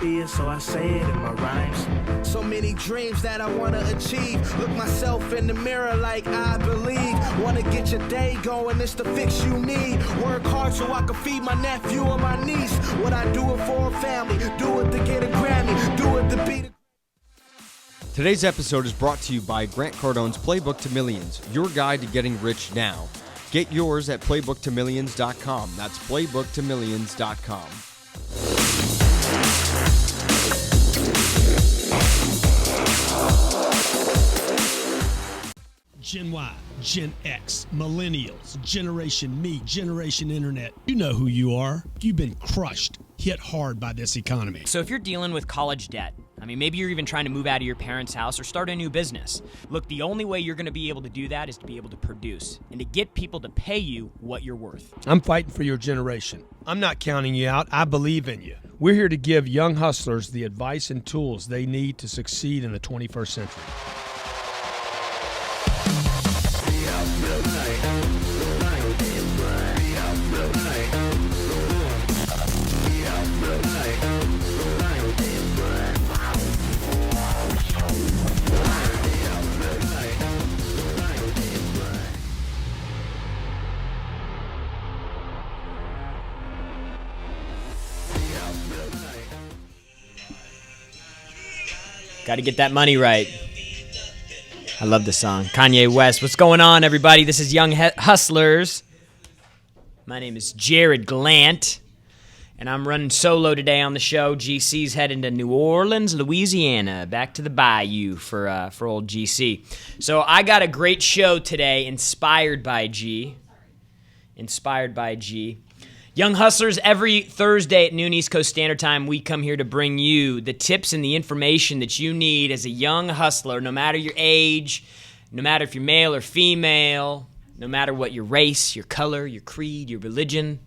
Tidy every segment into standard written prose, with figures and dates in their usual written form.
be it, so I say it in my rhymes. So many dreams that I wanna achieve. Look myself in the mirror like I believe. Wanna get your day going, it's the fix you need. Work hard so I can feed my nephew or my niece. What I do it for a family, do it to get a Grammy, do it to beat a... Today's episode is brought to you by Grant Cardone's Playbook to Millions, your guide to getting rich now. Get yours at playbooktomillions.com. That's playbooktomillions.com. Gen Y, Gen X, Millennials, Generation Me, Generation Internet. You know who you are. You've been crushed, hit hard by this economy. So if you're dealing with college debt, maybe you're even trying to move out of your parents' house or start a new business. Look, the only way you're going to be able to do that is to be able to produce and to get people to pay you what you're worth. I'm fighting for your generation. I'm not counting you out. I believe in you. We're here to give young hustlers the advice and tools they need to succeed in the 21st century. Got to get that money right. I love this song. Kanye West. What's going on, everybody? This is Young Hustlers. My name is Jarrod Glant, and I'm running solo today on the show. GC's heading to New Orleans, Louisiana, back to the bayou for old GC. So I got a great show today, inspired by G. Young Hustlers, every Thursday at noon East Coast Standard Time, we come here to bring you the tips and the information that you need as a young hustler, no matter your age, no matter if you're male or female, no matter what your race, your color, your creed, your religion.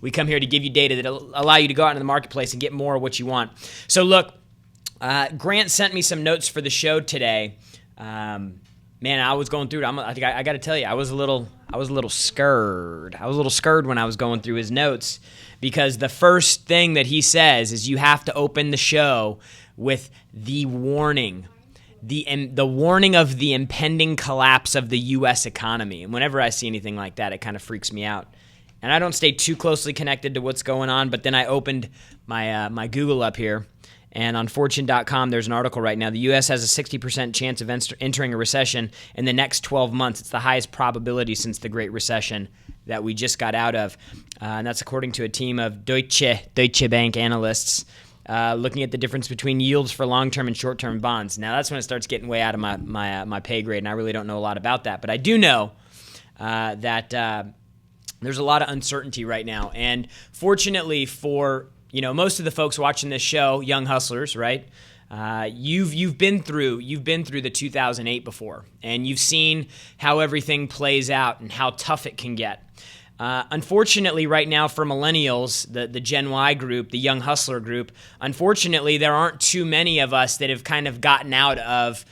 We come here to give you data that will allow you to go out into the marketplace and get more of what you want. So look, Grant sent me some notes for the show today. Man, I was going through it. I got to tell you, I was a little scared. I was a little scared when I was going through his notes because the first thing that he says is you have to open the show with the warning, the warning of the impending collapse of the U.S. economy. And whenever I see anything like that, it kind of freaks me out. And I don't stay too closely connected to what's going on. But then I opened my Google up here. And on Fortune.com, there's an article right now. The U.S. has a 60% chance of entering a recession in the next 12 months. It's the highest probability since the Great Recession that we just got out of. And that's according to a team of Deutsche Bank analysts looking at the difference between yields for long-term and short-term bonds. Now, that's when it starts getting way out of my pay grade, and I really don't know a lot about that. But I do know that there's a lot of uncertainty right now. And fortunately for most of the folks watching this show, young hustlers, right? You've been through the 2008 before, and you've seen how everything plays out and how tough it can get. Unfortunately, right now for millennials, the Gen Y group, the young hustler group, unfortunately, there aren't too many of us that have kind of gotten out of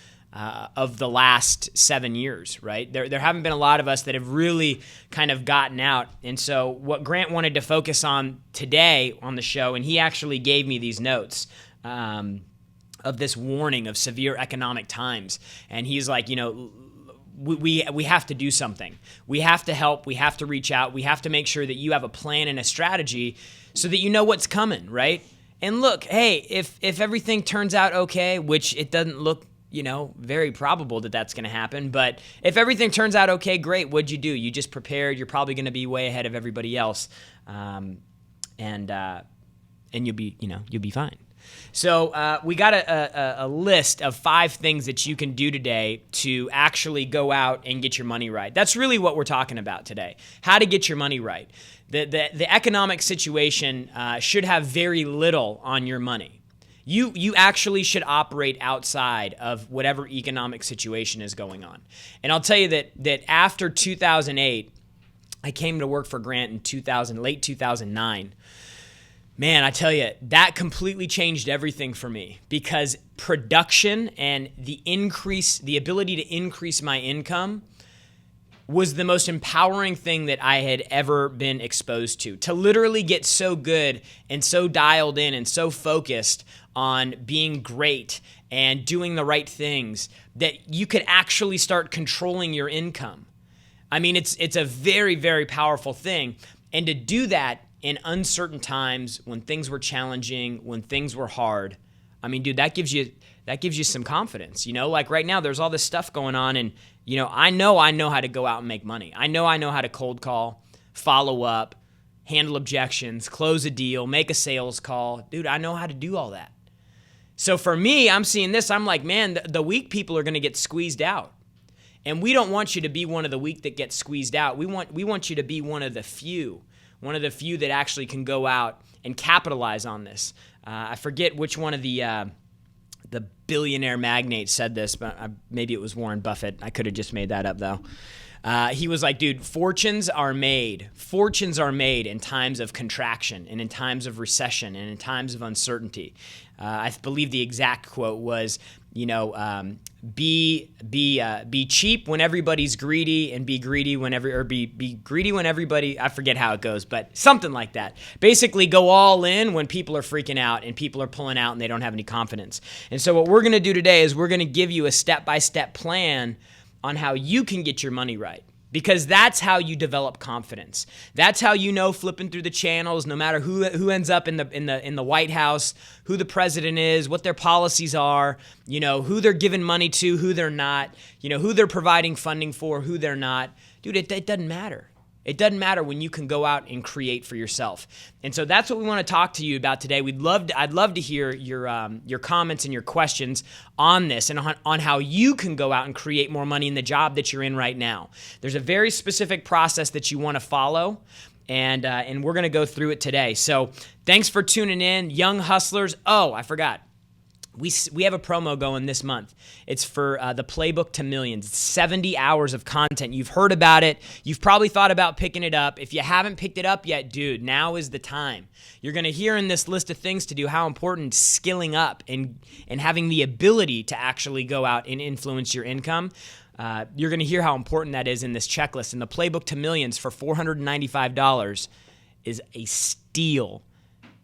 the last 7 years, right? There haven't been a lot of us that have really kind of gotten out. And so what Grant wanted to focus on today on the show, and he actually gave me these notes of this warning of severe economic times. And he's like, we have to do something. We have to help. We have to reach out. We have to make sure that you have a plan and a strategy so that you know what's coming, right? And look, hey, if everything turns out okay, which it doesn't look very probable that that's going to happen. But if everything turns out okay, great. What'd you do? You just prepared. You're probably going to be way ahead of everybody else, and you'll be fine. So we got a list of 5 things that you can do today to actually go out and get your money right. That's really what we're talking about today. How to get your money right. The economic situation should have very little on your money. You actually should operate outside of whatever economic situation is going on. And I'll tell you that after 2008, I came to work for Grant in late 2009. Man, I tell you, that completely changed everything for me because production and the ability to increase my income was the most empowering thing that I had ever been exposed to literally get so good and so dialed in and so focused on being great and doing the right things that you could actually start controlling your income. I mean, it's a very, very powerful thing. And to do that in uncertain times, when things were challenging, when things were hard, I mean, dude, that gives you some confidence. Like right now, there's all this stuff going on, and I know how to go out and make money. I know how to cold call, follow up, handle objections, close a deal, make a sales call. Dude, I know how to do all that. So for me, I'm seeing this. I'm like, man, the weak people are going to get squeezed out. And we don't want you to be one of the weak that gets squeezed out. We want you to be one of the few that actually can go out and capitalize on this. I forget which one of the billionaire magnates said this, but maybe it was Warren Buffett. I could have just made that up though. He was like, dude, fortunes are made in times of contraction and in times of recession and in times of uncertainty. I believe the exact quote was, be cheap when everybody's greedy, and be greedy when be greedy when everybody, I forget how it goes, but something like that. Basically, go all in when people are freaking out and people are pulling out and they don't have any confidence. And so what we're going to do today is we're going to give you a step-by-step plan on how you can get your money right. Because that's how you develop confidence. That's how flipping through the channels, no matter who ends up in the White House, who the president is, what their policies are, who they're giving money to, who they're not, who they're providing funding for, who they're not. Dude, it doesn't matter. It doesn't matter when you can go out and create for yourself. And so that's what we want to talk to you about today. I'd love to hear your comments and your questions on this and on how you can go out and create more money in the job that you're in right now. There's a very specific process that you want to follow, and we're going to go through it today. So thanks for tuning in, young hustlers. Oh, I forgot. We have a promo going this month. It's for the Playbook to Millions. It's 70 hours of content. You've heard about it. You've probably thought about picking it up. If you haven't picked it up yet, dude, now is the time. You're going to hear in this list of things to do how important skilling up and having the ability to actually go out and influence your income. You're going to hear how important that is in this checklist. And the Playbook to Millions for $495 is a steal.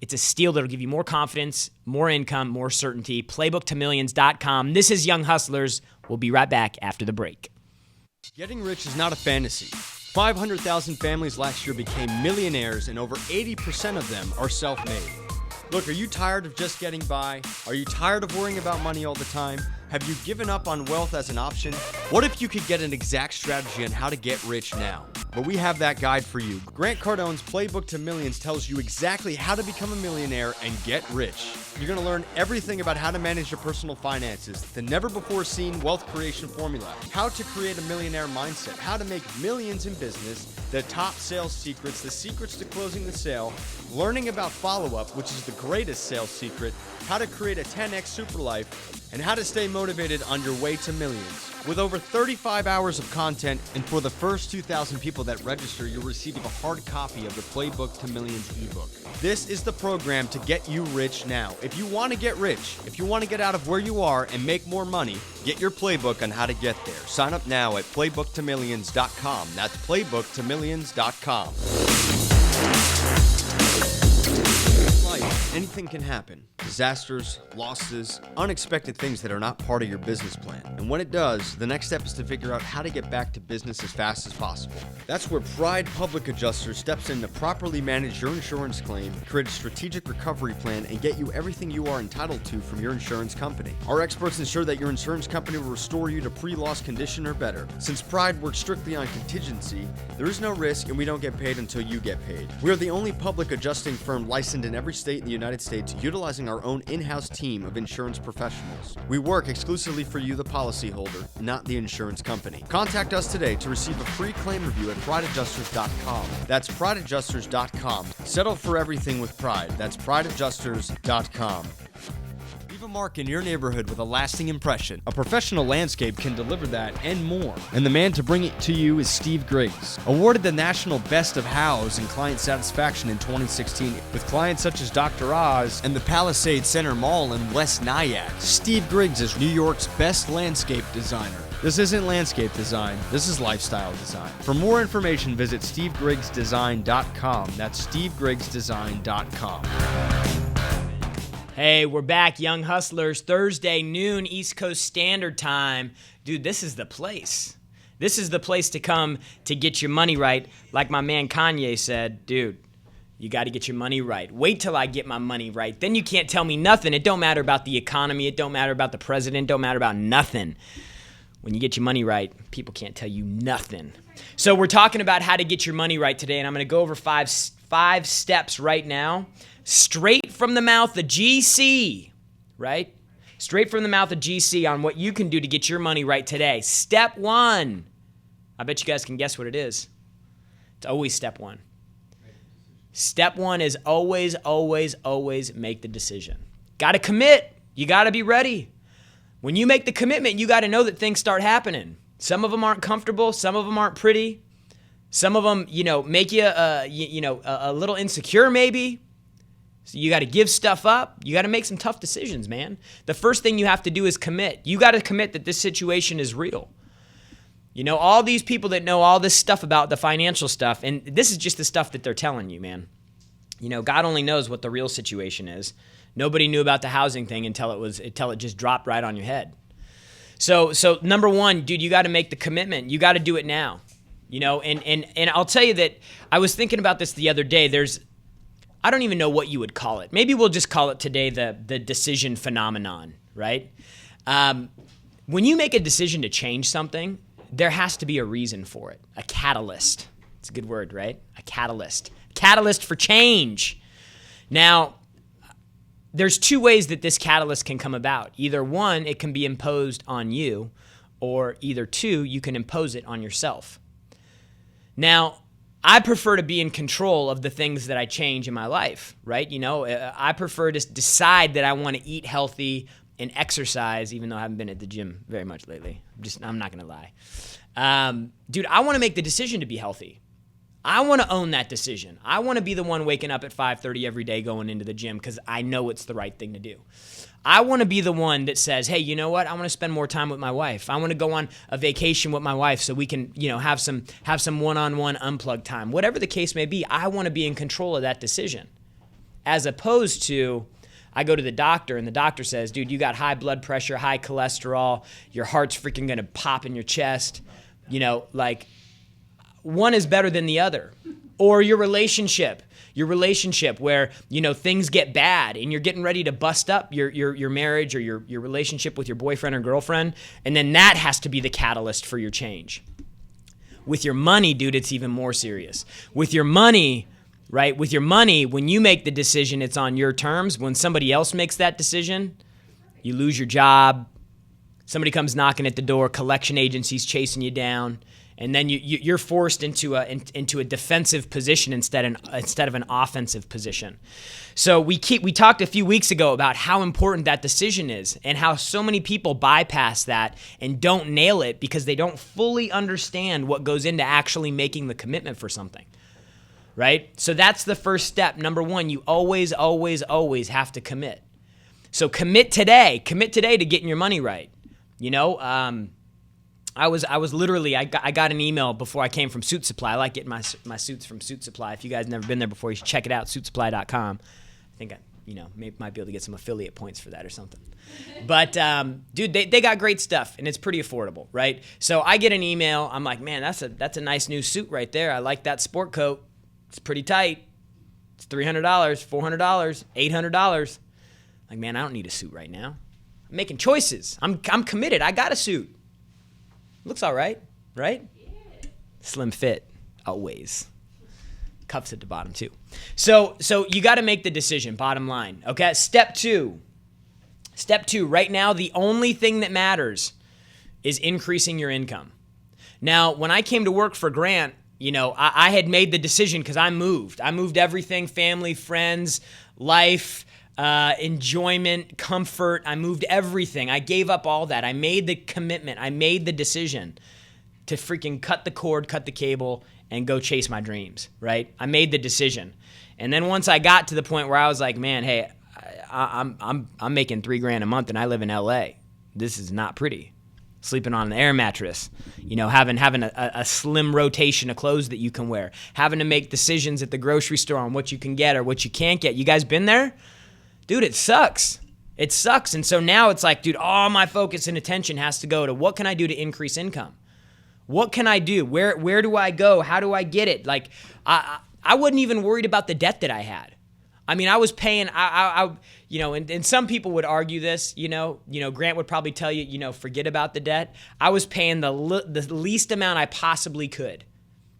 It's a steal that'll give you more confidence, more income, more certainty. Playbooktomillions.com. This is Young Hustlers. We'll be right back after the break. Getting rich is not a fantasy. 500,000 families last year became millionaires, and over 80% of them are self-made. Look, are you tired of just getting by? Are you tired of worrying about money all the time? Have you given up on wealth as an option? What if you could get an exact strategy on how to get rich now? But we have that guide for you. Grant Cardone's Playbook to Millions tells you exactly how to become a millionaire and get rich. You're going to learn everything about how to manage your personal finances, the never-before-seen wealth creation formula, how to create a millionaire mindset, how to make millions in business, the top sales secrets, the secrets to closing the sale, learning about follow-up, which is the greatest sales secret, how to create a 10x super life, and how to stay motivated on your way to millions. With over 35 hours of content, and for the first 2,000 people that register, you'll receive a hard copy of the Playbook to Millions ebook. This is the program to get you rich now. If you want to get rich, if you want to get out of where you are and make more money, get your playbook on how to get there. Sign up now at playbooktomillions.com. That's playbooktomillions.com. Life, anything can happen. Disasters, losses, unexpected things that are not part of your business plan. And when it does, the next step is to figure out how to get back to business as fast as possible. That's where Pride Public Adjuster steps in to properly manage your insurance claim, create a strategic recovery plan, and get you everything you are entitled to from your insurance company. Our experts ensure that your insurance company will restore you to pre-loss condition or better. Since Pride works strictly on contingency, there is no risk and we don't get paid until you get paid. We are the only public adjusting firm licensed in every state in the United States, utilizing our own in-house team of insurance professionals. We work exclusively for you, the policyholder, not the insurance company. Contact us today to receive a free claim review at prideadjusters.com. That's prideadjusters.com. Settle for everything with Pride. That's prideadjusters.com. Leave a mark in your neighborhood with a lasting impression. A professional landscape can deliver that and more. And the man to bring it to you is Steve Griggs. Awarded the National Best of Hows in Client Satisfaction in 2016 with clients such as Dr. Oz and the Palisades Center Mall in West Nyack. Steve Griggs is New York's best landscape designer. This isn't landscape design, this is lifestyle design. For more information, visit stevegrigsdesign.com. That's stevegrigsdesign.com. Hey, we're back, Young Hustlers. Thursday, noon, East Coast Standard Time. Dude, this is the place. This is the place to come to get your money right. Like my man Kanye said, dude, you got to get your money right. Wait till I get my money right. Then you can't tell me nothing. It don't matter about the economy. It don't matter about the president. It don't matter about nothing. When you get your money right, people can't tell you nothing. So we're talking about how to get your money right today, and I'm going to go over five steps right now, straight from the mouth of GC, right? Straight from the mouth of GC on what you can do to get your money right today. Step one. I bet you guys can guess what it is. It's always step one. Step one is always, always, always make the decision. Got to commit. You got to be ready. When you make the commitment, you got to know that things start happening. Some of them aren't comfortable. Some of them aren't pretty. Some of them, make you, a little insecure maybe. So you got to give stuff up. You got to make some tough decisions, man. The first thing you have to do is commit. You got to commit that this situation is real. All these people that know all this stuff about the financial stuff, and this is just the stuff that they're telling you, man. God only knows what the real situation is. Nobody knew about the housing thing until it just dropped right on your head. So number one, dude, you got to make the commitment. You got to do it now. And I'll tell you that I was thinking about this the other day. I don't even know what you would call it. Maybe we'll just call it today the decision phenomenon, right? When you make a decision to change something, there has to be a reason for it, a catalyst. It's a good word, right? A catalyst. Catalyst for change. Now, there's two ways that this catalyst can come about. Either one, it can be imposed on you, or either two, you can impose it on yourself. Now, I prefer to be in control of the things that I change in my life, right? I prefer to decide that I want to eat healthy and exercise, even though I haven't been at the gym very much lately. I'm not going to lie. Dude, I want to make the decision to be healthy. I want to own that decision. I want to be the one waking up at 5:30 every day going into the gym because I know it's the right thing to do. I want to be the one that says, hey, you know what? I want to spend more time with my wife. I want to go on a vacation with my wife so we can, have some one-on-one unplugged time. Whatever the case may be, I want to be in control of that decision. As opposed to, I go to the doctor and the doctor says, dude, you got high blood pressure, high cholesterol, your heart's freaking going to pop in your chest. One is better than the other. Or your relationship where, things get bad and you're getting ready to bust up your marriage or your relationship with your boyfriend or girlfriend, and then that has to be the catalyst for your change. With your money, dude, it's even more serious. With your money, right? With your money, when you make the decision, it's on your terms. When somebody else makes that decision, you lose your job. Somebody comes knocking at the door, collection agencies chasing you down. And then you're forced into a defensive position instead of an offensive position. So we talked a few weeks ago about how important that decision is and how so many people bypass that and don't nail it because they don't fully understand what goes into actually making the commitment for something, right? So that's the first step. Number one, you always, always, always have to commit. So commit today. Commit today to getting your money right. I was literally, I got an email before I came from Suit Supply. I like getting my suits from Suit Supply. If you guys never been there before, you should check it out, suitsupply.com. I think might be able to get some affiliate points for that or something. But dude, they got great stuff and it's pretty affordable, right? So I get an email. I'm like, man, that's a nice new suit right there. I like that sport coat. It's pretty tight. It's $300, $400, $800. Like, man, I don't need a suit right now. I'm making choices. I'm committed. I got a suit. Looks all right, right? Yeah. Slim fit, always. Cuffs at the bottom too. So you got to make the decision, bottom line, okay? Step two, right now, the only thing that matters is increasing your income. Now, when I came to work for Grant, I had made the decision because I moved. I moved everything, family, friends, life, enjoyment, comfort. I moved everything. I gave up all that. I made the commitment. I made the decision to freaking cut the cord, cut the cable, and go chase my dreams, right? I made the decision. And then once I got to the point where I was like, man, hey, I'm making $3,000 a month and I live in LA. This is not pretty. sleeping on an air mattress, having a slim rotation of clothes that you can wear, having to make decisions at the grocery store on what you can get or what you can't get. You guys been there? Dude, it sucks. It sucks. And so now it's like, dude, all my focus and attention has to go to what can I do to increase income? What can I do? Where do I go? How do I get it? Like, I wasn't even worried about the debt that I had. I mean, I was paying, and some people would argue this, Grant would probably tell you, forget about the debt. I was paying the least amount I possibly could.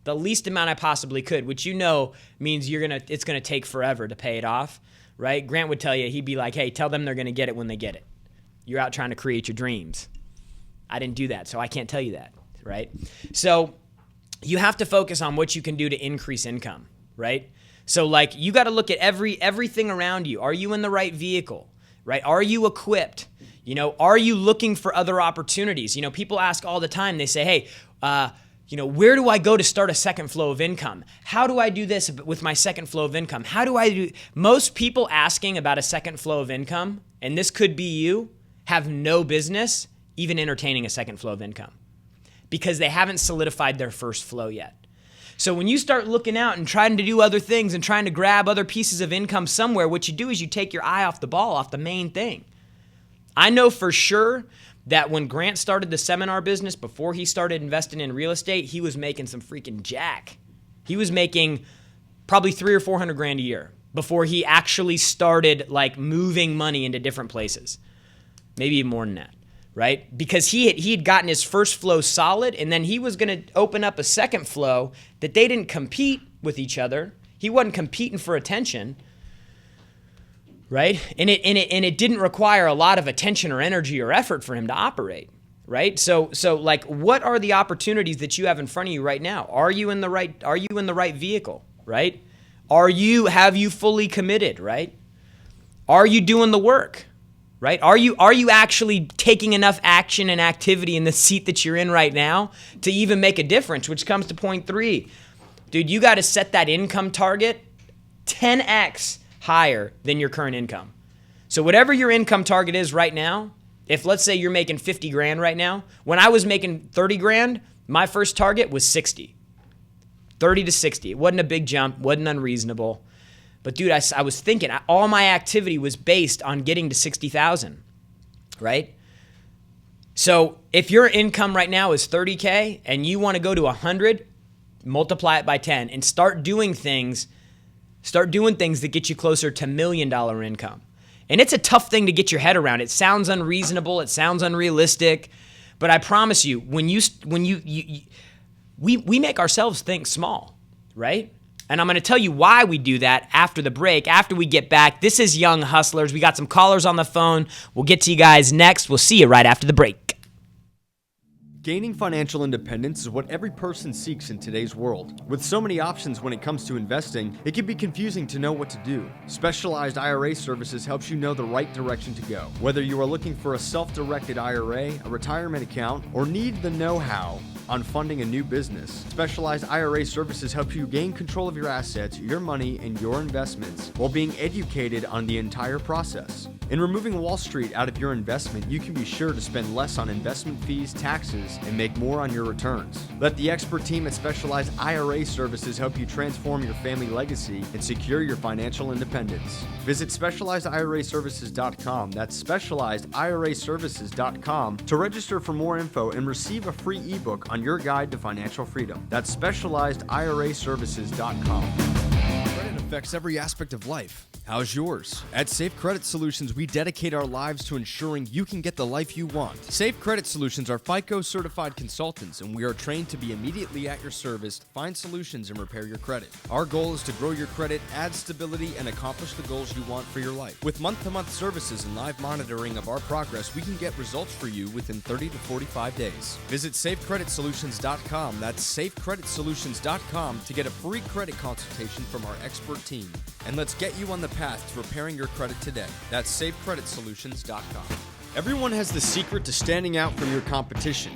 The least amount I possibly could, which means it's going to take forever to pay it off, right? Grant would tell you, he'd be like, hey, tell them they're going to get it when they get it. You're out trying to create your dreams. I didn't do that, so I can't tell you that, right? So you have to focus on what you can do to increase income, right? So like you got to look at everything around you. Are you in the right vehicle, right? Are you equipped? Are you looking for other opportunities? People ask all the time, they say, hey, where do I go to start a second flow of income? How do I do this with my second flow of income? Most people asking about a second flow of income, and this could be you, have no business even entertaining a second flow of income because they haven't solidified their first flow yet. So when you start looking out and trying to do other things and trying to grab other pieces of income somewhere, what you do is you take your eye off the ball, off the main thing. I know for sure that when Grant started the seminar business, before he started investing in real estate, he was making some freaking jack. He was making probably $300,000 or $400,000 a year before he actually started like moving money into different places. Maybe even more than that. Right? Because he had gotten his first flow solid, and then he was going to open up a second flow that they didn't compete with each other. He wasn't competing for attention, right? And it didn't require a lot of attention or energy or effort for him to operate, right? So like, what are the opportunities that you have in front of you right now? Are you in the right vehicle, right? Have you fully committed, right? Are you doing the work? Right? Are you actually taking enough action and activity in the seat that you're in right now to even make a difference, which comes to point 3. Dude, you got to set that income target 10x higher than your current income. So whatever your income target is right now, if let's say you're making 50 grand right now, when I was making 30 grand, my first target was 60. 30 to 60. It wasn't a big jump, wasn't unreasonable. But dude, I was thinking, all my activity was based on getting to 60,000, right? So if your income right now is 30K and you want to go to 100, multiply it by 10 and start doing things that get you closer to $1 million income. And it's a tough thing to get your head around. It sounds unreasonable, it sounds unrealistic, but I promise you, we make ourselves think small, right? And I'm going to tell you why we do that after the break, after we get back. This is Young Hustlers. We got some callers on the phone. We'll get to you guys next. We'll see you right after the break. Gaining financial independence is what every person seeks in today's world. With so many options when it comes to investing, it can be confusing to know what to do. Specialized IRA Services helps you know the right direction to go. Whether you are looking for a self-directed IRA, a retirement account, or need the know-how on funding a new business, Specialized IRA Services help you gain control of your assets, your money, and your investments while being educated on the entire process. In removing Wall Street out of your investment, you can be sure to spend less on investment fees, taxes, and make more on your returns. Let the expert team at Specialized IRA Services help you transform your family legacy and secure your financial independence. Visit specializediraservices.com. That's specializediraservices.com to register for more info and receive a free ebook on your guide to financial freedom. That's specializediraservices.com. Credit affects every aspect of life. How's yours? At Safe Credit Solutions, we dedicate our lives to ensuring you can get the life you want. Safe Credit Solutions are FICO certified consultants, and we are trained to be immediately at your service to find solutions and repair your credit. Our goal is to grow your credit, add stability, and accomplish the goals you want for your life. With month-to-month services and live monitoring of our progress, we can get results for you within 30 to 45 days. Visit safecreditsolutions.com. That's safecreditsolutions.com to get a free credit consultation from our expert team. And let's get you on the path to repairing your credit today. That's safecreditsolutions.com. Everyone has the secret to standing out from your competition.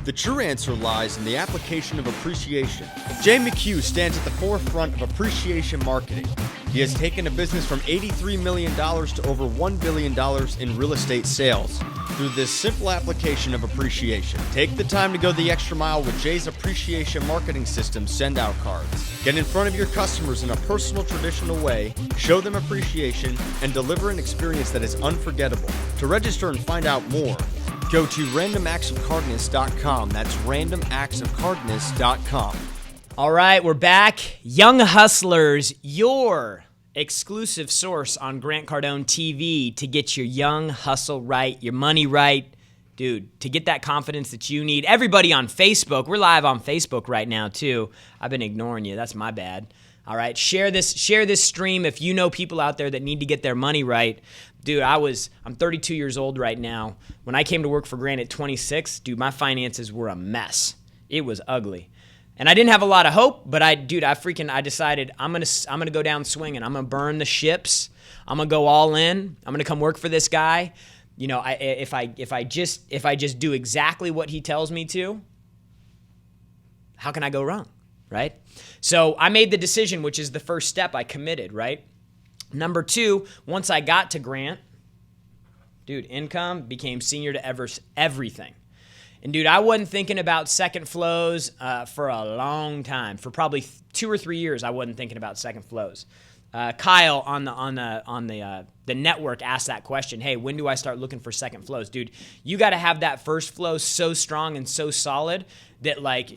The true answer lies in the application of appreciation. Jay McHugh stands at the forefront of appreciation marketing. He has taken a business from $83 million to over $1 billion in real estate sales through this simple application of appreciation. Take the time to go the extra mile with Jay's Appreciation Marketing System send-out cards. Get in front of your customers in a personal, traditional way, show them appreciation, and deliver an experience that is unforgettable. To register and find out more, go to randomactsofcardness.com. That's randomactsofcardness.com. All right, we're back. Young Hustlers, your exclusive source on Grant Cardone TV to get your young hustle right, your money right. Dude, to get that confidence that you need. Everybody on Facebook, we're live on Facebook right now too. I've been ignoring you. That's my bad. All right, share this stream if you know people out there that need to get their money right. Dude, I'm 32 years old right now. When I came to work for Grant at 26, dude, my finances were a mess. It was ugly. And I didn't have a lot of hope, but I decided I'm gonna go down swinging. I'm gonna burn the ships. I'm gonna go all in. I'm gonna come work for this guy. You know, if I just do exactly what he tells me to, how can I go wrong, right? So I made the decision, which is the first step. I committed, right? Number 2, once I got to Grant, dude, income became senior to everything. And dude, I wasn't thinking about second flows for a long time. For probably 2 or 3 years, I wasn't thinking about second flows. Kyle on the network asked that question. Hey, when do I start looking for second flows, dude? You got to have that first flow so strong and so solid that like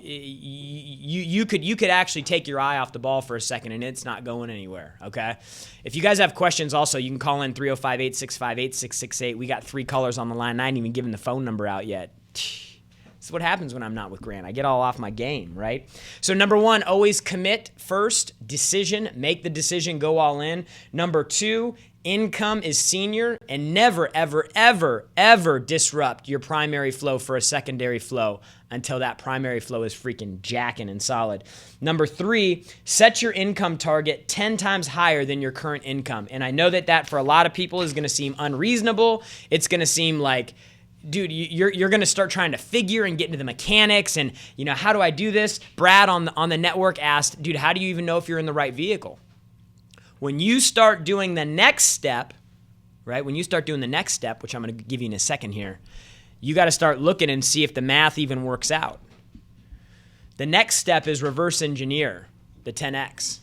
you could actually take your eye off the ball for a second and it's not going anywhere, okay? If you guys have questions also, you can call in 305-865-8668. We got 3 callers on the line. I ain't even given the phone number out yet. This is what happens when I'm not with Grant. I get all off my game, right? So number 1, always commit first. Decision, make the decision, go all in. Number 2, income is senior, and never, ever, ever, ever disrupt your primary flow for a secondary flow until that primary flow is freaking jacking and solid. Number 3, set your income target 10 times higher than your current income. And I know that for a lot of people is going to seem unreasonable. It's going to seem like, dude, you're going to start trying to figure and get into the mechanics and, you know, how do I do this? Brad on the network asked, dude, how do you even know if you're in the right vehicle? When you start doing the next step, right? When you start doing the next step, which I'm going to give you in a second here, you got to start looking and see if the math even works out. The next step is reverse engineer the 10x,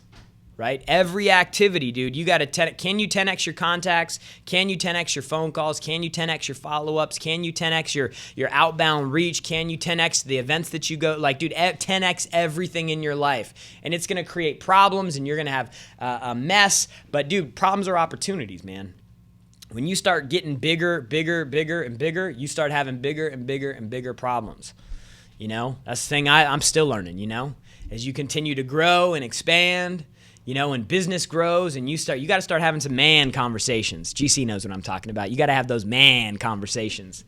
right? Every activity, dude, you got to can you 10x your contacts? Can you 10x your phone calls? Can you 10x your follow-ups? Can you 10x your outbound reach? Can you 10x the events that you go? Like, dude, 10x everything in your life. And it's going to create problems and you're going to have a mess. But, dude, problems are opportunities, man. When you start getting bigger, and bigger, you start having bigger and bigger problems. You know, that's the thing I'm still learning, you know, as you continue to grow and expand. You know, when business grows and you got to start having some man conversations. GC knows what I'm talking about. You got to have those man conversations.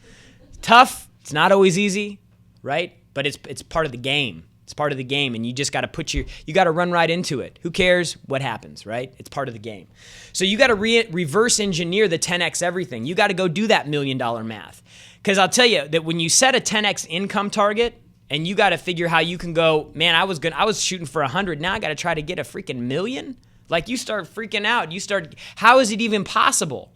Tough. It's not always easy, right? But it's part of the game. It's part of the game, and you just got to you got to run right into it. Who cares what happens, right? It's part of the game. So you got to reverse engineer the 10x everything. You got to go do that $1 million math. Because I'll tell you that when you set a 10x income target, and you got to figure how you can go, man, I was shooting for 100. Now I got to try to get a freaking million. Like, you start freaking out. How is it even possible?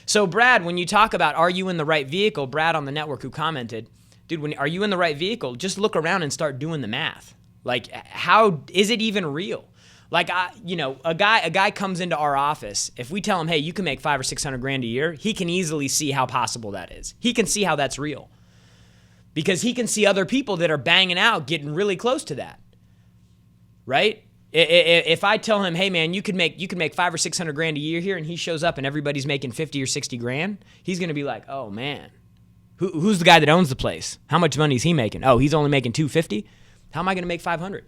So Brad, when you talk about, are you in the right vehicle? Brad on the network who commented, dude, are you in the right vehicle? Just look around and start doing the math. Like, how is it even real? Like, a guy comes into our office. If we tell him, hey, you can make $500,000 or $600,000 a year, he can easily see how possible that is. He can see how that's real. Because he can see other people that are banging out getting really close to that, right? If I tell him, hey man, you could make $500,000 or $600,000 a year here, and he shows up and everybody's making $50,000 or $60,000, he's gonna be like, oh man, who's the guy that owns the place? How much money is he making? Oh, he's only making $250. How am I gonna make $500?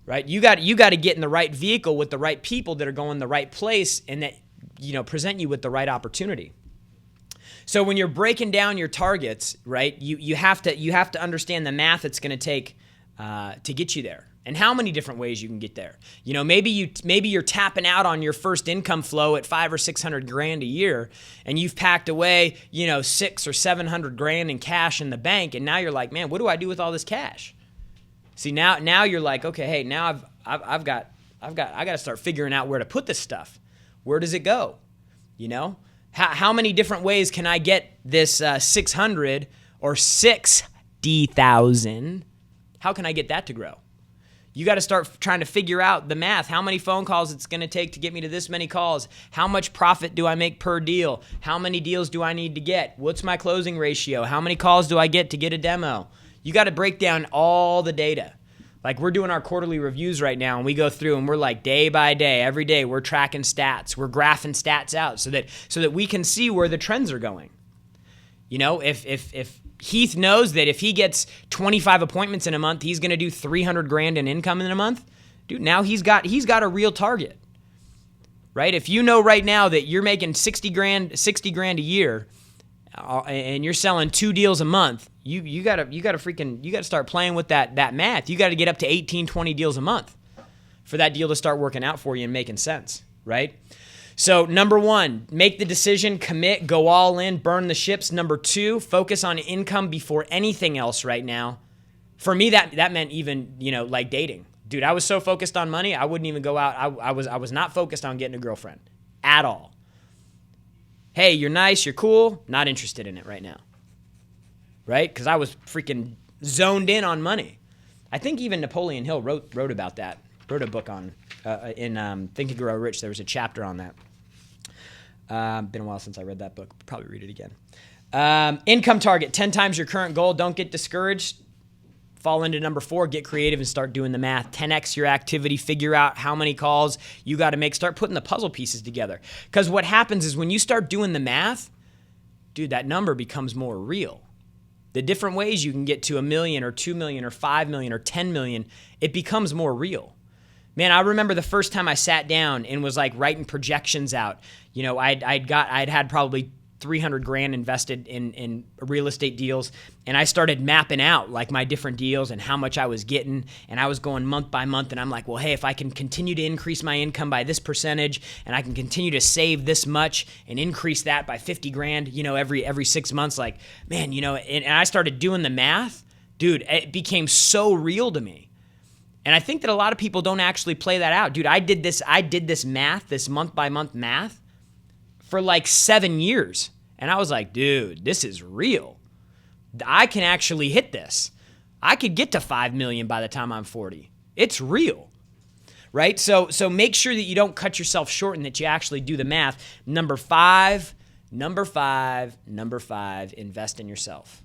Right? You got to get in the right vehicle with the right people that are going the right place and that, you know, present you with the right opportunity. So when you're breaking down your targets, right, you have to understand the math it's going to take to get you there, and how many different ways you can get there. You know, maybe you're tapping out on your first income flow at $500,000 or $600,000 a year, and you've packed away, you know, $600,000 or $700,000 in cash in the bank, and now you're like, man, what do I do with all this cash? See, now you're like, okay, hey, now I've got I got to start figuring out where to put this stuff. Where does it go? You know, how many different ways can I get this 600 or 60,000? How can I get that to grow? You got to start trying to figure out the math. How many phone calls it's going to take to get me to this many calls? How much profit do I make per deal? How many deals do I need to get? What's my closing ratio? How many calls do I get to get a demo? You got to break down all the data. Like we're doing our quarterly reviews right now, and we go through and we're like day by day, every day we're tracking stats. We're graphing stats out so that we can see where the trends are going. You know, if Heath knows that if he gets 25 appointments in a month, he's going to do 300 grand in income in a month. Dude, now he's got a real target. Right? If you know right now that you're making 60 grand a year and you're selling 2 deals a month, you got to start playing with that math. You got to get up to 18, 20 deals a month for that deal to start working out for you and making sense, right? So number 1, make the decision, commit, go all in, burn the ships. Number 2, focus on income before anything else right now. For me, that meant even, like dating. Dude, I was so focused on money, I wouldn't even go out. I was not focused on getting a girlfriend at all. Hey, you're nice, you're cool, not interested in it right now. Right? Because I was freaking zoned in on money. I think even Napoleon Hill wrote about that. Wrote a book on in Think and Grow Rich. There was a chapter on that. Been a while since I read that book. Probably read it again. Income target, 10 times your current goal. Don't get discouraged. Fall into number 4, get creative and start doing the math. 10x your activity, figure out how many calls you got to make. Start putting the puzzle pieces together. Because what happens is when you start doing the math, dude, that number becomes more real. The different ways you can get to $1 million or $2 million or $5 million or $10 million, it becomes more real. Man, I remember the first time I sat down and was like writing projections out. I'd had probably 300 grand invested in real estate deals, and I started mapping out like my different deals and how much I was getting, and I was going month by month, and I'm like, well, hey, if I can continue to increase my income by this percentage, and I can continue to save this much and increase that by 50 grand, every 6 months, like, man, and I started doing the math, dude, it became so real to me. And I think that a lot of people don't actually play that out. Dude, I did this math, this month by month math for like 7 years. And I was like, dude, this is real. I can actually hit this. I could get to 5 million by the time I'm 40. It's real, right? So make sure that you don't cut yourself short and that you actually do the math. Number five, invest in yourself.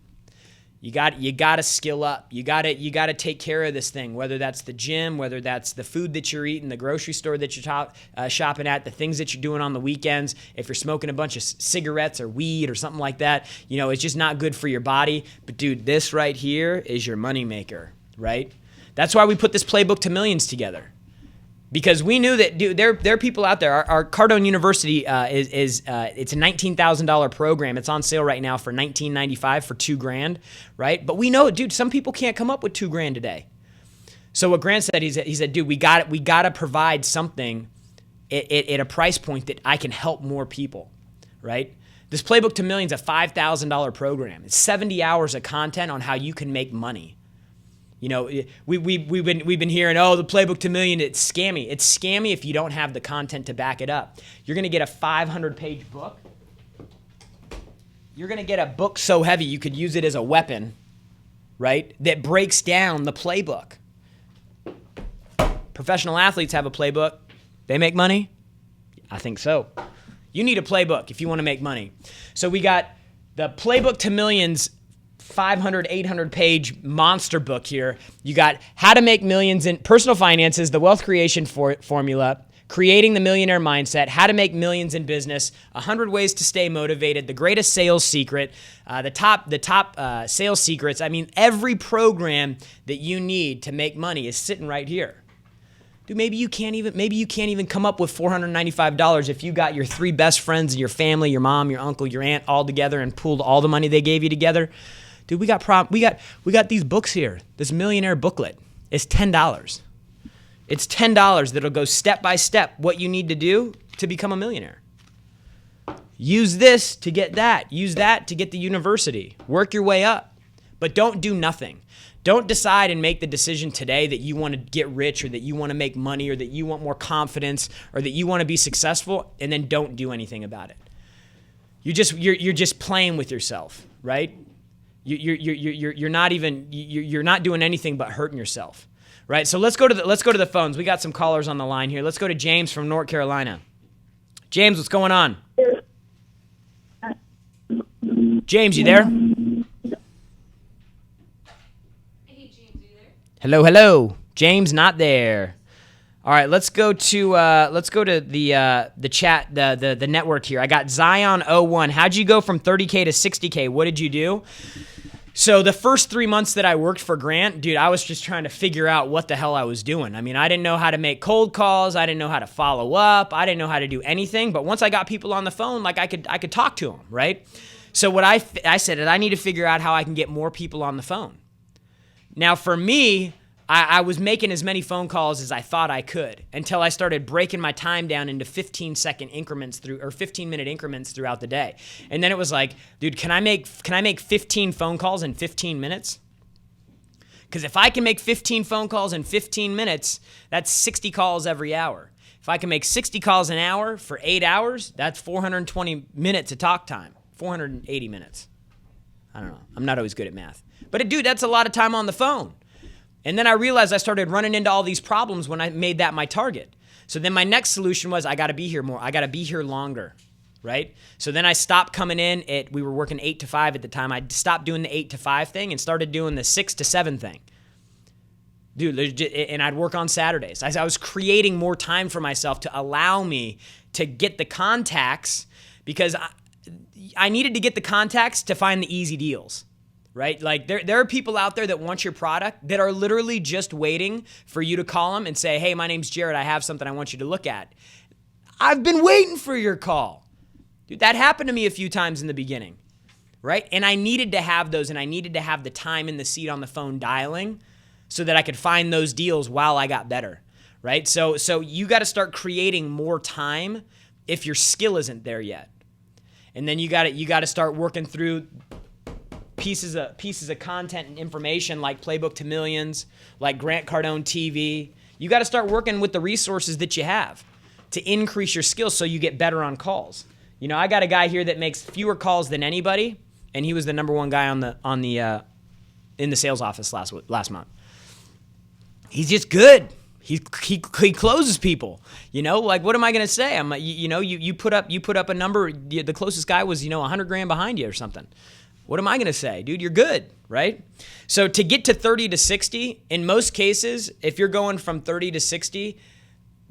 You got to skill up. You got to take care of this thing, whether that's the gym, whether that's the food that you're eating, the grocery store that you're shopping at, the things that you're doing on the weekends. If you're smoking a bunch of cigarettes or weed or something like that, it's just not good for your body. But dude, this right here is your moneymaker, right? That's why we put this playbook to millions together. Because we knew that, dude, there are people out there. Our Cardone University it's a $19,000 program. It's on sale right now for $19.95 for $2,000, right? But we know, dude, some people can't come up with $2,000 today. So what Grant said, he said, dude, we got to provide something at a price point that I can help more people, right? This Playbook to Millions is a $5,000 program. It's 70 hours of content on how you can make money. We've been hearing, the Playbook to Million, it's scammy. It's scammy if you don't have the content to back it up. You're going to get a 500-page book. You're going to get a book so heavy you could use it as a weapon, right, that breaks down the playbook. Professional athletes have a playbook. They make money? I think so. You need a playbook if you want to make money. So we got the Playbook to Millions 500, 800-page monster book here. You got How to Make Millions in Personal Finances, the Wealth Creation Formula, Creating the Millionaire Mindset, How to Make Millions in Business, 100 Ways to Stay Motivated, The Greatest Sales Secret, the top sales secrets. I mean, every program that you need to make money is sitting right here. Dude, maybe you can't even come up with $495 if you got your 3 best friends and your family, your mom, your uncle, your aunt all together and pooled all the money they gave you together. Dude, we got these books here. This Millionaire booklet is $10. It's $10 that'll go step by step what you need to do to become a millionaire. Use this to get that. Use that to get the university. Work your way up. but don't do nothing. Don't decide and make the decision today that you want to get rich or that you want to make money or that you want more confidence or that you want to be successful, and then don't do anything about it. You're just playing with yourself, right? You're not doing anything but hurting yourself, right? So let's go to the phones. We got some callers on the line here. Let's go to James from North Carolina. James, what's going on? James, you there? Hello. James, not there. All right, let's go to the chat, the network here. I got Zion01. How'd you go from 30K to 60K? What did you do? So the first 3 months that I worked for Grant, dude, I was just trying to figure out what the hell I was doing. I mean, I didn't know how to make cold calls. I didn't know how to follow up. I didn't know how to do anything. But once I got people on the phone, like I could talk to them, right? So what I said is I need to figure out how I can get more people on the phone. Now for me, I was making as many phone calls as I thought I could until I started breaking my time down into 15-second increments 15-minute increments throughout the day. And then it was like, dude, can I make 15 phone calls in 15 minutes? Because if I can make 15 phone calls in 15 minutes, that's 60 calls every hour. If I can make 60 calls an hour for 8 hours, that's 420 minutes of talk time, 480 minutes. I don't know. I'm not always good at math. But dude, that's a lot of time on the phone. And then I realized I started running into all these problems when I made that my target. So then my next solution was I got to be here more. I got to be here longer, right? So then I stopped coming in we were working 8 to 5 at the time. I stopped doing the 8 to 5 thing and started doing the 6 to 7 thing. Dude, and I'd work on Saturdays. I was creating more time for myself to allow me to get the contacts because I needed to get the contacts to find the easy deals. Right? Like there are people out there that want your product that are literally just waiting for you to call them and say, hey, my name's Jarrod. I have something I want you to look at. I've been waiting for your call. Dude, that happened to me a few times in the beginning, right? And I needed to have those, and I needed to have the time in the seat on the phone dialing so that I could find those deals while I got better, right? So you got to start creating more time if your skill isn't there yet. And then you got to start working through pieces of content and information like Playbook to Millions, like Grant Cardone TV. You got to start working with the resources that you have to increase your skills so you get better on calls. You know, I got a guy here that makes fewer calls than anybody, and he was the number one guy in the sales office last month. He's just good. He closes people. You know, like what am I gonna say? You put up a number. The closest guy was $100,000 behind you or something. What am I going to say? Dude, you're good, right? So to get to 30 to 60, in most cases, if you're going from 30 to 60,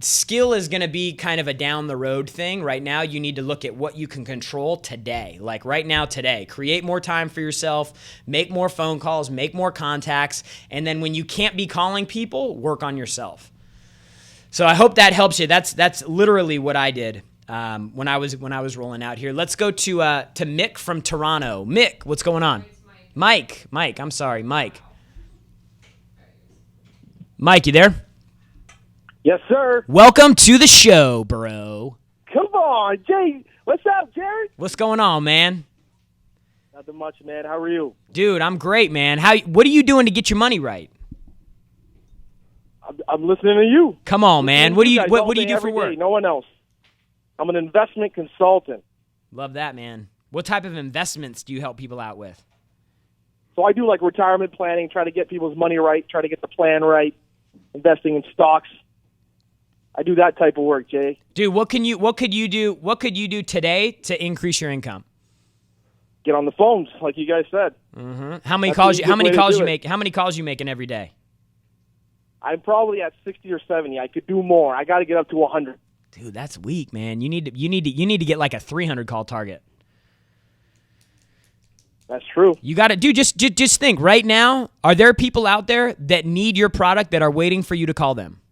skill is going to be kind of a down the road thing. Right now, you need to look at what you can control today. Like right now, today. Create more time for yourself, make more phone calls, make more contacts, and then when you can't be calling people, work on yourself. So I hope that helps you. That's literally what I did. When I was rolling out here. Let's go to Mick from Toronto. Mick, what's going on? Mike, I'm sorry, Mike. Mike, you there? Yes, sir. Welcome to the show, bro. Come on, Jay. What's up, Jarrod? What's going on, man? Nothing much, man. How are you? Dude, I'm great, man. What are you doing to get your money right? I'm listening to you. Come on, man. What do you do for work? Day, no one else. I'm an investment consultant. Love that, man. What type of investments do you help people out with? So I do like retirement planning, try to get people's money right, try to get the plan right, investing in stocks. I do that type of work, Jay. Dude, what could you do today to increase your income? Get on the phones, like you guys said. Mm-hmm. How many calls you making every day? I'm probably at 60 or 70. I could do more. I got to get up to 100. Dude, that's weak, man. You need to get like a 300 call target. That's true. You got to just think right now. Are there people out there that need your product that are waiting for you to call them?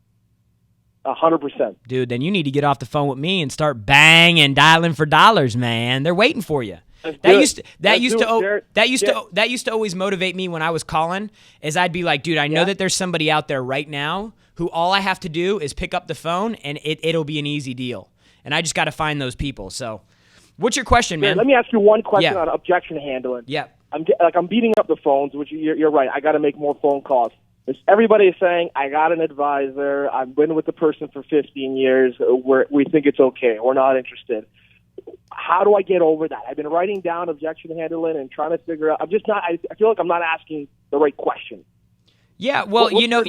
100%. Dude, then you need to get off the phone with me and start banging, dialing for dollars, man. They're waiting for you. That used to always motivate me when I was calling. Is I'd be like, dude, I know that there's somebody out there right now who all I have to do is pick up the phone and it'll be an easy deal. And I just got to find those people. So, what's your question, man? Let me ask you one question on objection handling. Yeah. I'm beating up the phones, which you're right. I got to make more phone calls. Everybody is saying, I got an advisor. I've been with the person for 15 years. We think it's okay. We're not interested. How do I get over that? I've been writing down objection handling and trying to figure out. I feel like I'm not asking the right question. Yeah, well, when you're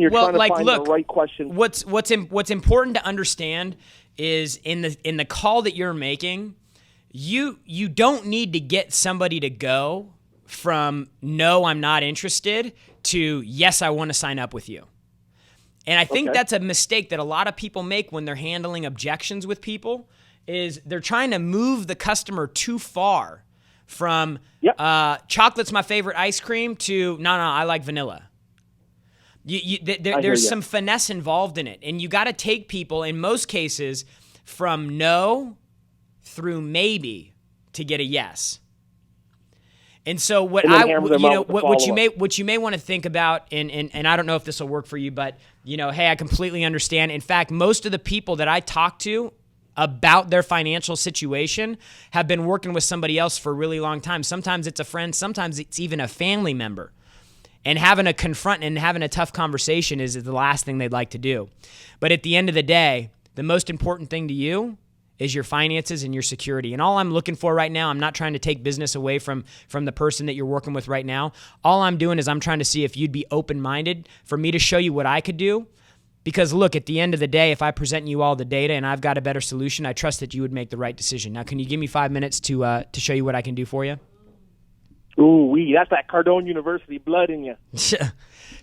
trying to find the right question. What's important to understand is in the call that you're making, you don't need to get somebody to go from no, I'm not interested to yes, I want to sign up with you. And I think that's a mistake that a lot of people make when they're handling objections with people, is they're trying to move the customer too far from chocolate's my favorite ice cream to no, I like vanilla. There's some finesse involved in it, and you got to take people in most cases from no through maybe to get a yes. And so what you may want to think about, and I don't know if this will work for you, but hey, I completely understand. In fact, most of the people that I talk to about their financial situation have been working with somebody else for a really long time. Sometimes it's a friend, sometimes it's even a family member. And having a confront and having a tough conversation is the last thing they'd like to do. But at the end of the day, the most important thing to you is your finances and your security. And all I'm looking for right now, I'm not trying to take business away from the person that you're working with right now. All I'm doing is I'm trying to see if you'd be open-minded for me to show you what I could do. Because look, at the end of the day, if I present you all the data and I've got a better solution, I trust that you would make the right decision. Now, can you give me 5 minutes to show you what I can do for you? Ooh, that's that Cardone University blood in you.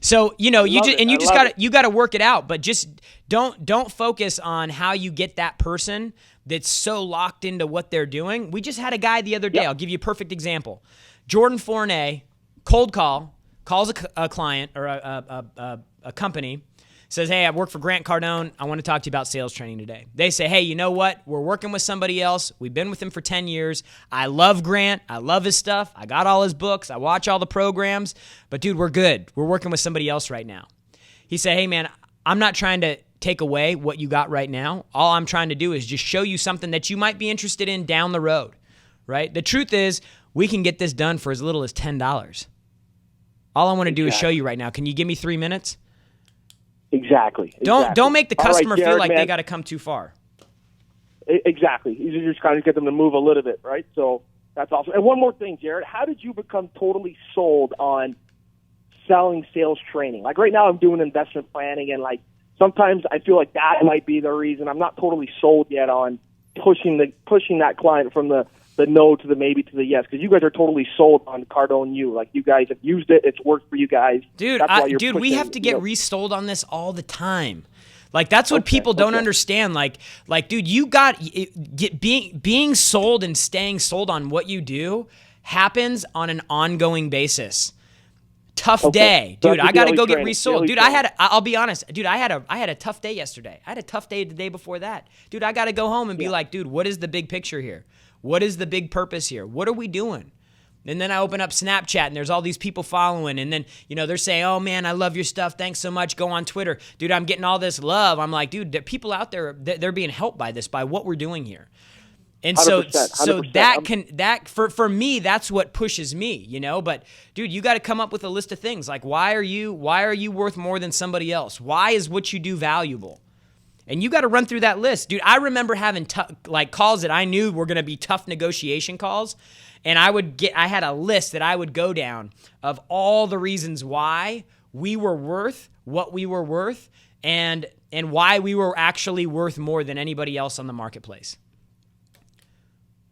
So you got to work it out, but just don't focus on how you get that person that's so locked into what they're doing. We just had a guy the other day. I'll give you a perfect example. Jordan Fournier, cold calls a client or a company. Says, hey, I work for Grant Cardone. I want to talk to you about sales training today. They say, hey, you know what? We're working with somebody else. We've been with him for 10 years. I love Grant. I love his stuff. I got all his books. I watch all the programs. But, dude, we're good. We're working with somebody else right now. He said, hey, man, I'm not trying to take away what you got right now. All I'm trying to do is just show you something that you might be interested in down the road, right? The truth is we can get this done for as little as $10. All I want to do is show you right now. Can you give me 3 minutes? Exactly. Don't make the customer feel like they got to come too far. Exactly. You're just trying to get them to move a little bit, right? So that's awesome. And one more thing, Jarrod, how did you become totally sold on selling sales training? Like right now I'm doing investment planning, and like sometimes I feel like that might be the reason I'm not totally sold yet on pushing that client from the no to the maybe to the yes, because you guys are totally sold on Cardone U. Like you guys have used it, it's worked for you guys. Dude, we have to get resold on this all the time. Like that's what people don't understand. Like, dude, you being sold and staying sold on what you do happens on an ongoing basis. Tough day, dude. I got to go get resold, dude. I'll be honest, dude. I had a tough day yesterday. I had a tough day the day before that, dude. I got to go home and be like, dude, what is the big picture here? What is the big purpose here? What are we doing? And then I open up Snapchat and there's all these people following, and then they're saying, "Oh man, I love your stuff. Thanks so much." Go on Twitter, dude. I'm getting all this love. I'm like, dude, the people out there, they're being helped by this, by what we're doing here. And 100%. that for me, that's what pushes me, But dude, you got to come up with a list of things like why are you worth more than somebody else? Why is what you do valuable? And you got to run through that list, dude. I remember having calls that I knew were going to be tough negotiation calls, and I had a list that I would go down of all the reasons why we were worth what we were worth, and why we were actually worth more than anybody else on the marketplace.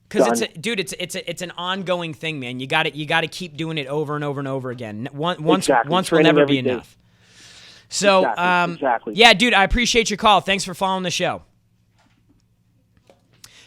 Because it's an ongoing thing, man. You got to keep doing it over and over and over again. Once will never be enough. So, exactly. Yeah, dude, I appreciate your call. Thanks for following the show.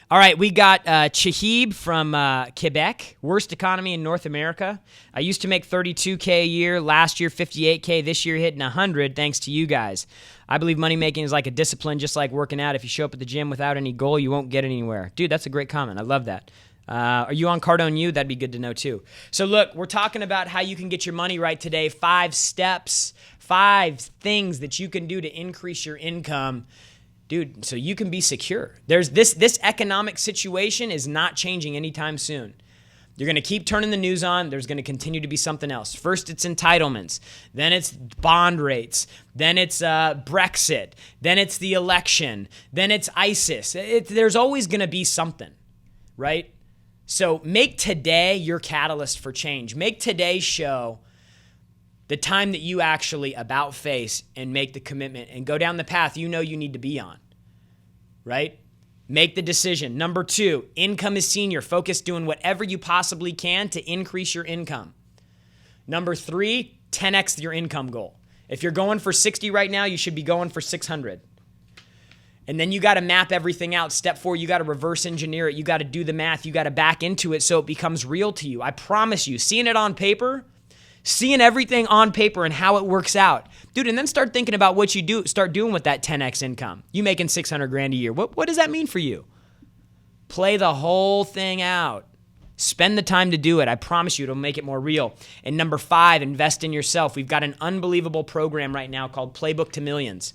All right, we got Chahib from Quebec, worst economy in North America. I used to make $32K a year. Last year, $58K. This year, hitting $100, thanks to you guys. I believe money making is like a discipline, just like working out. If you show up at the gym without any goal, you won't get anywhere. Dude, that's a great comment. I love that. Are you on Cardone U? That'd be good to know too. So look, we're talking about how you can get your money right today. 5 steps, 5 things that you can do to increase your income, dude, so you can be secure. There's this economic situation is not changing anytime soon. You're going to keep turning the news on. There's going to continue to be something else. First, it's entitlements. Then it's bond rates. Then it's Brexit. Then it's the election. Then it's ISIS. There's always going to be something, right? So make today your catalyst for change. Make today's show the time that you actually about face and make the commitment and go down the path you know you need to be on, right? Make the decision. Number 2, income is senior. Focus doing whatever you possibly can to increase your income. Number 3, 10x your income goal. If you're going for 60 right now, you should be going for 600. And then you got to map everything out. Step 4, you got to reverse engineer it. You got to do the math. You got to back into it so it becomes real to you. I promise you, seeing it on paper, seeing everything on paper and how it works out. Dude, and then start thinking about what you do. Start doing with that 10x income. You making 600 grand a year. What does that mean for you? Play the whole thing out. Spend the time to do it. I promise you it'll make it more real. And number 5, invest in yourself. We've got an unbelievable program right now called Playbook to Millions.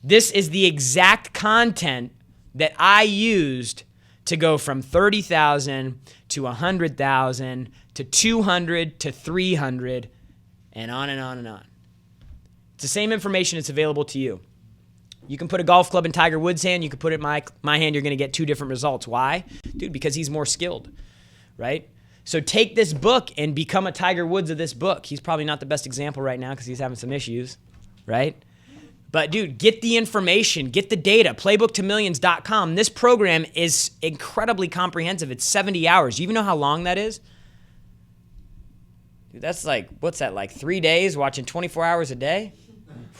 This is the exact content that I used to go from 30,000 to 100,000 to 200 to 300 and on and on and on. It's the same information that's available to you. You can put a golf club in Tiger Woods' hand. You can put it in my hand. You're going to get 2 different results. Why? Dude, because he's more skilled, right? So take this book and become a Tiger Woods of this book. He's probably not the best example right now because he's having some issues, right? But dude, get the information, get the data, playbooktomillions.com. This program is incredibly comprehensive. It's 70 hours. Do you even know how long that is? Dude, that's like, what's that, like 3 days watching 24 hours a day?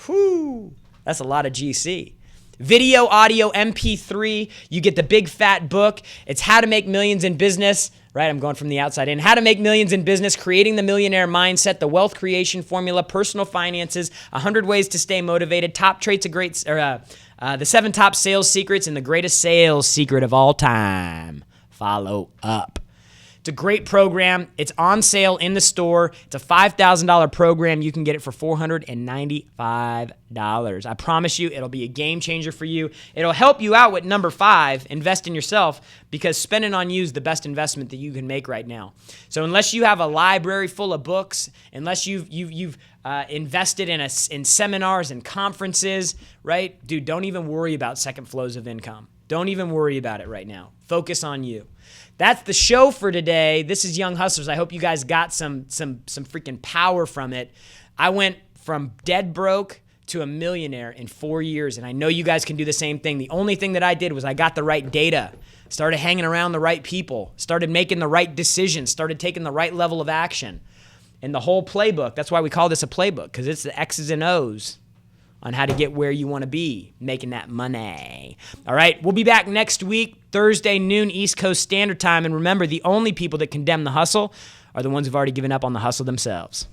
Whew, that's a lot of GC. Video, audio, MP3, you get the big fat book. It's How to Make Millions in Business, right? I'm going from the outside in. How to Make Millions in Business, Creating the Millionaire Mindset, the Wealth Creation Formula, Personal Finances, 100 Ways to Stay Motivated, Top Traits of Great, the 7 Top Sales Secrets, and the greatest sales secret of all time. Follow up. It's a great program. It's on sale in the store. It's a $5,000 program. You can get it for $495. I promise you it'll be a game changer for you. It'll help you out with number 5, invest in yourself, because spending on you is the best investment that you can make right now. So unless you have a library full of books, unless you've invested in seminars and conferences, right? Dude, don't even worry about second flows of income. Don't even worry about it right now. Focus on you. That's the show for today. This is Young Hustlers. I hope you guys got some freaking power from it. I went from dead broke to a millionaire in 4 years, and I know you guys can do the same thing. The only thing that I did was I got the right data, started hanging around the right people, started making the right decisions, started taking the right level of action. And the whole playbook, that's why we call this a playbook, because it's the X's and O's on how to get where you want to be, making that money. All right, we'll be back next week, Thursday, noon, East Coast Standard Time. And remember, the only people that condemn the hustle are the ones who've already given up on the hustle themselves.